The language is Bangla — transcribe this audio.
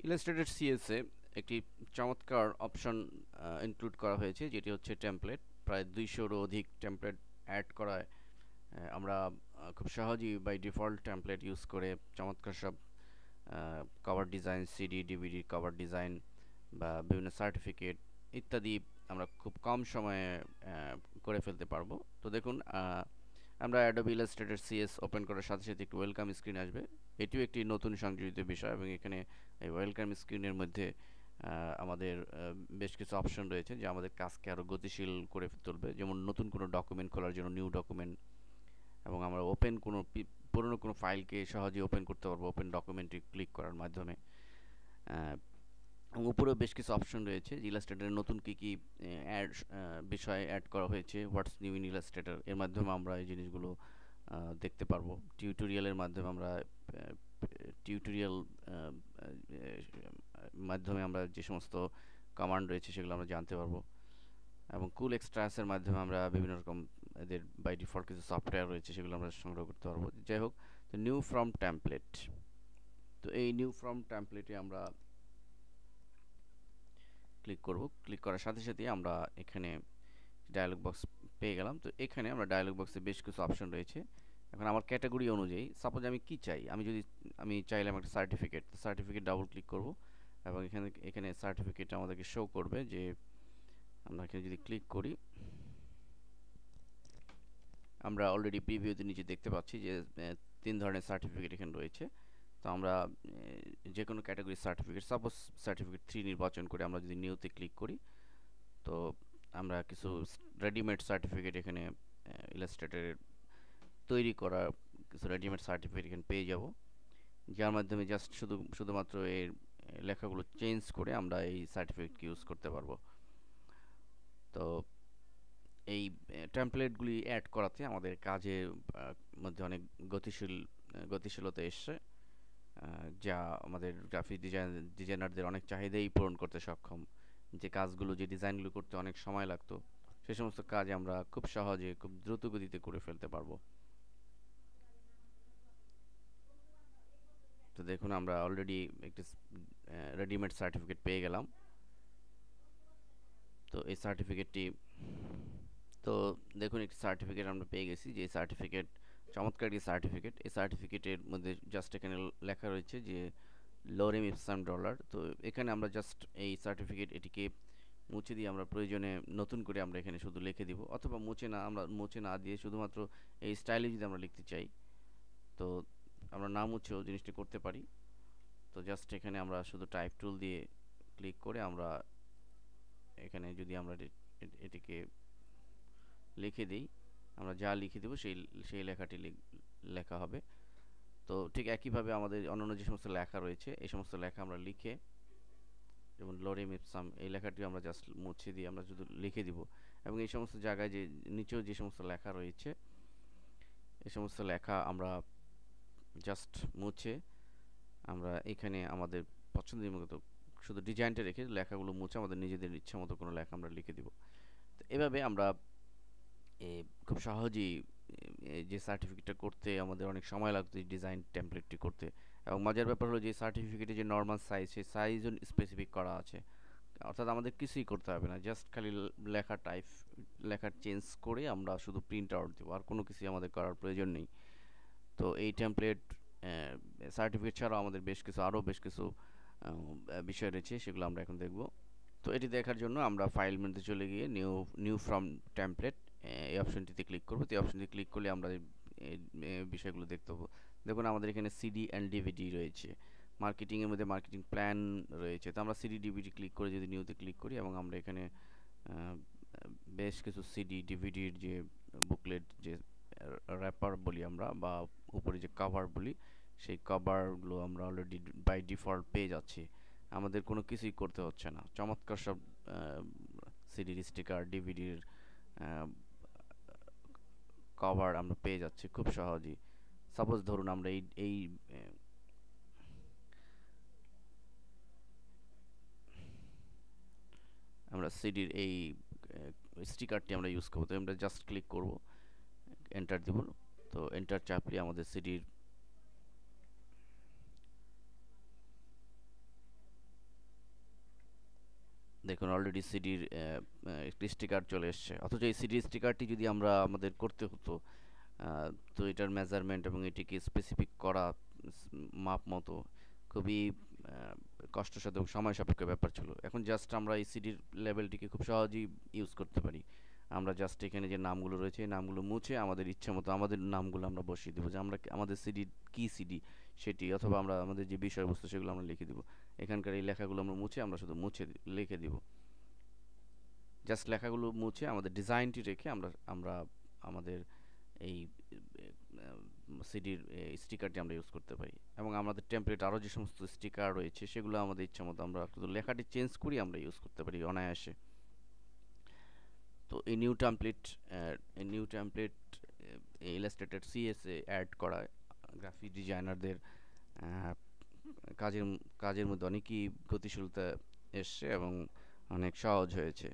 ইলাস্ট্রেটেড সিএসএ একটি চমৎকার অপশন ইনক্লুড করা হয়েছে, যেটি হচ্ছে টেমপ্লেট। প্রায় 200-রও অধিক টেমপ্লেট অ্যাড করায় আমরা খুব সহজেই বাই ডিফল্ট টেমপ্লেট ইউজ করে চমৎকার সব cover design, CD DVD cover design বা বিভিন্ন সার্টিফিকেট ইত্যাদি আমরা খুব কম সময়ে করে ফেলতে পারবো। তো দেখুন, আমরা অ্যাডোবি ইলাস্ট্রেটর সিএস ওপেন করার সাথে সাথে একটি ওয়েলকাম স্ক্রিন আসবে। এটিও একটি নতুন সংযোজিত বিষয়, এবং এখানে এই ওয়েলকাম স্ক্রিনের মধ্যে আমাদের বেশ কিছু অপশন রয়েছে যা আমাদের কাজকে আরও গতিশীল করে তুলবে। যেমন নতুন কোনো ডকুমেন্ট খোলার জন্য নিউ ডকুমেন্ট, এবং আমরা ওপেন কোনো পুরনো কোনো ফাইলকে সহজে ওপেন করতে পারবো ওপেন ডকুমেন্টে ক্লিক করার মাধ্যমে। এবং উপরেও বেশ কিছু অপশন রয়েছে যে ইলাস্ট্রেটরের নতুন কী কী অ্যাড বিষয় অ্যাড করা হয়েছে, হোয়াটস নিউ ইন ইলাস্ট্রেটর, এর মাধ্যমে আমরা এই জিনিসগুলো দেখতে পারবো। টিউটোরিয়ালের মাধ্যমে আমরা টিউটোরিয়াল মাধ্যমে আমরা যে সমস্ত কমান্ড রয়েছে সেগুলো আমরা জানতে পারবো। এবং কুল এক্সট্রাসের মাধ্যমে আমরা বিভিন্ন রকম এদের বাই ডিফল্ট কিছু সফটওয়্যার রয়েছে সেগুলো আমরা সংগ্রহ করতে পারবো। যাই হোক, তো নিউ ফ্রম টেমপ্লেট, তো এই নিউ ফ্রম টেমপ্লেটে আমরা ক্লিক করব। ক্লিক করার সাথে সাথেই আমরা এখানে ডায়ালগ বক্স পেয়ে গেলাম। তো এখানে আমরা ডায়ালগ বক্সে বেশ কিছু অপশন রয়েছে। এখন আমার ক্যাটাগরি অনুযায়ী সাপোজ আমি কি চাই, আমি চাইলাম একটা সার্টিফিকেট, তো সার্টিফিকেট ডাবল ক্লিক করব, এবং এখানে সার্টিফিকেট আমাদেরকে শো করবে। যে আমরা এখানে যদি ক্লিক করি, আমরা অলরেডি প্রিভিউতে নিচে দেখতে পাচ্ছি যে 3 ধরনের সার্টিফিকেট এখানে রয়েছে। তো আমরা যে কোনো ক্যাটাগরির সার্টিফিকেট, সাপোজ সার্টিফিকেট 3 নির্বাচন করে আমরা যদি নিউতে ক্লিক করি, তো আমরা কিছু রেডিমেড সার্টিফিকেট এখানে ইলাস্ট্রেটরের তৈরি করা কিছু রেডিমেড সার্টিফিকেট এখানে পেয়ে যাব, যার মাধ্যমে জাস্ট শুধুমাত্র এর লেখাগুলো চেঞ্জ করে আমরা এই সার্টিফিকেটকে ইউজ করতে পারবো। তো এই টেমপ্লেটগুলি অ্যাড করাতে আমাদের কাজের মধ্যে অনেক গতিশীলতা এসছে, যা আমাদের গ্রাফিক ডিজাইনারদের অনেক চাহিদাই পূরণ করতে সক্ষম। যে কাজগুলো, যে ডিজাইনগুলো করতে অনেক সময় লাগতো, সে সমস্ত কাজ আমরা খুব সহজে, খুব দ্রুত গতিতে করে ফেলতে পারবো। তো দেখুন, আমরা অলরেডি একটি রেডিমেড সার্টিফিকেট পেয়ে গেলাম। তো এই সার্টিফিকেটটি, তো দেখুন একটি সার্টিফিকেট আমরা পেয়ে গেছি, যে সার্টিফিকেট চমৎকার একটি সার্টিফিকেট। এই সার্টিফিকেটের মধ্যে জাস্ট এখানে লেখা রয়েছে যে লোরেম ইপসাম ডলার। তো এখানে আমরা জাস্ট এই সার্টিফিকেট এটিকে মুছে দিয়ে আমরা প্রয়োজনে নতুন করে আমরা এখানে শুধু লিখে দিব, অথবা মুছে না দিয়ে শুধুমাত্র এই স্টাইলে যদি আমরা লিখতে চাই, তো আমরা না মুছেও জিনিসটি করতে পারি। তো জাস্ট এখানে আমরা শুধু টাইপ টুল দিয়ে ক্লিক করে আমরা এখানে যদি আমরা এটিকে লিখে দিই, আমরা যা লিখে দেবো সেই লেখাটি লেখা হবে। তো ঠিক একইভাবে আমাদের অন্যান্য যে সমস্ত লেখা রয়েছে, এই সমস্ত লেখা আমরা লিখে, যেমন লোরেম ইপসাম, এই লেখাটি আমরা জাস্ট মুছে দিয়ে আমরা শুধু লিখে দিব, এবং এই সমস্ত জায়গায় যে নিচেও যে সমস্ত লেখা রয়েছে, এই সমস্ত লেখা আমরা জাস্ট মুছে আমরা এখানে আমাদের পছন্দের মতো শুধু ডিজাইনটা রেখে লেখাগুলো মুছে আমাদের নিজেদের ইচ্ছা মতো কোনো লেখা আমরা লিখে দিব। তো এভাবে আমরা খুব সহজেই যে সার্টিফিকেটটা করতে আমাদের অনেক সময় লাগতো এই ডিজাইন টেমপ্লেটটি করতে। এবং মজার ব্যাপার হলো যে সার্টিফিকেটে যে নর্মাল সাইজ, সেই সাইজও স্পেসিফিক করা আছে, অর্থাৎ আমাদের কিছুই করতে হবে না, জাস্ট খালি লেখা চেঞ্জ করে আমরা শুধু প্রিন্ট আউট দেবো, আর কোনো কিছুই আমাদের করার প্রয়োজন নেই। তো এই টেমপ্লেট সার্টিফিকেট ছাড়াও আমাদের বেশ কিছু বিষয় রয়েছে, সেগুলো আমরা এখন দেখব। তো এটি দেখার জন্য আমরা ফাইল মেনুতে চলে গিয়ে নিউ ফ্রম টেমপ্লেট এই অপশনটিতে ক্লিক করব। তো এই অপশনটি ক্লিক করলে আমরা এই বিষয়গুলো দেখতে পাবো। দেখুন, আমাদের এখানে সিডি অ্যান্ড ডিভিডি রয়েছে, মার্কেটিংয়ের মধ্যে মার্কেটিং প্ল্যান রয়েছে। তো আমরা সিডি ডিভিডি ক্লিক করে যদি নিউতে ক্লিক করি, এবং আমরা এখানে বেশ কিছু সিডি ডিভিডির যে বুকলেট, যে র্যাপার বলি আমরা, বা উপরে যে কভার বলি, সেই কভারগুলো আমরা অলরেডি বাই ডিফল্ট পেয়ে যাচ্ছি, আমাদের কোনো কিছুই করতে হচ্ছে না। চমৎকার সব সিডির স্টিকার, ডিভিডির কভার আমরা পেয়ে যাচ্ছি খুব সহজেই। সাপোজ ধরুন আমরা এই এই আমরা সিডির এই স্টিকারটি আমরা ইউজ করবো। তো আমরা জাস্ট ক্লিক করব, এন্টার দিব। তো এন্টার চাপলে আমাদের সিডির দেখুন অলরেডি সিডির একটি স্টিকার চলে এসছে, অথচ এই সিডির স্টিকারটি যদি আমরা আমাদের করতে হতো, তো এটার মেজারমেন্ট এবং এটিকে স্পেসিফিক করা মাপ মতো খুবই কষ্টসাধ্য এবং সময় সাপেক্ষ ব্যাপার ছিল। এখন জাস্ট আমরা এই সিডির লেভেলটিকে খুব সহজেই ইউজ করতে পারি। আমরা জাস্ট এখানে যে নামগুলো রয়েছে এই নামগুলো মুছে আমাদের ইচ্ছা মতো আমাদের নামগুলো আমরা বসিয়ে দেবো, যে আমরা আমাদের সিডির কি সিডি সেটি, অথবা আমরা আমাদের যে বিষয়বস্তু সেগুলো আমরা লিখে দিব। এখানকার এই লেখাগুলো আমরা মুছে আমরা শুধু লিখে দিব। জাস্ট লেখাগুলো মুছে আমাদের ডিজাইনটি রেখে আমরা আমরা আমাদের এই সিডির স্টিকারটি আমরা ইউজ করতে পারি। এবং আমাদের টেমপ্লেট আরও যে সমস্ত স্টিকার রয়েছে সেগুলো আমাদের ইচ্ছা মতো আমরা শুধু লেখাটি চেঞ্জ করি আমরা ইউজ করতে পারি অনায়াসে। তো এই new template illustrated CSA add করা গ্রাফিক ডিজাইনারদের কাজের কাজের মধ্যে অনেকই গতিশীলতা এসছে এবং অনেক সহজ হয়েছে।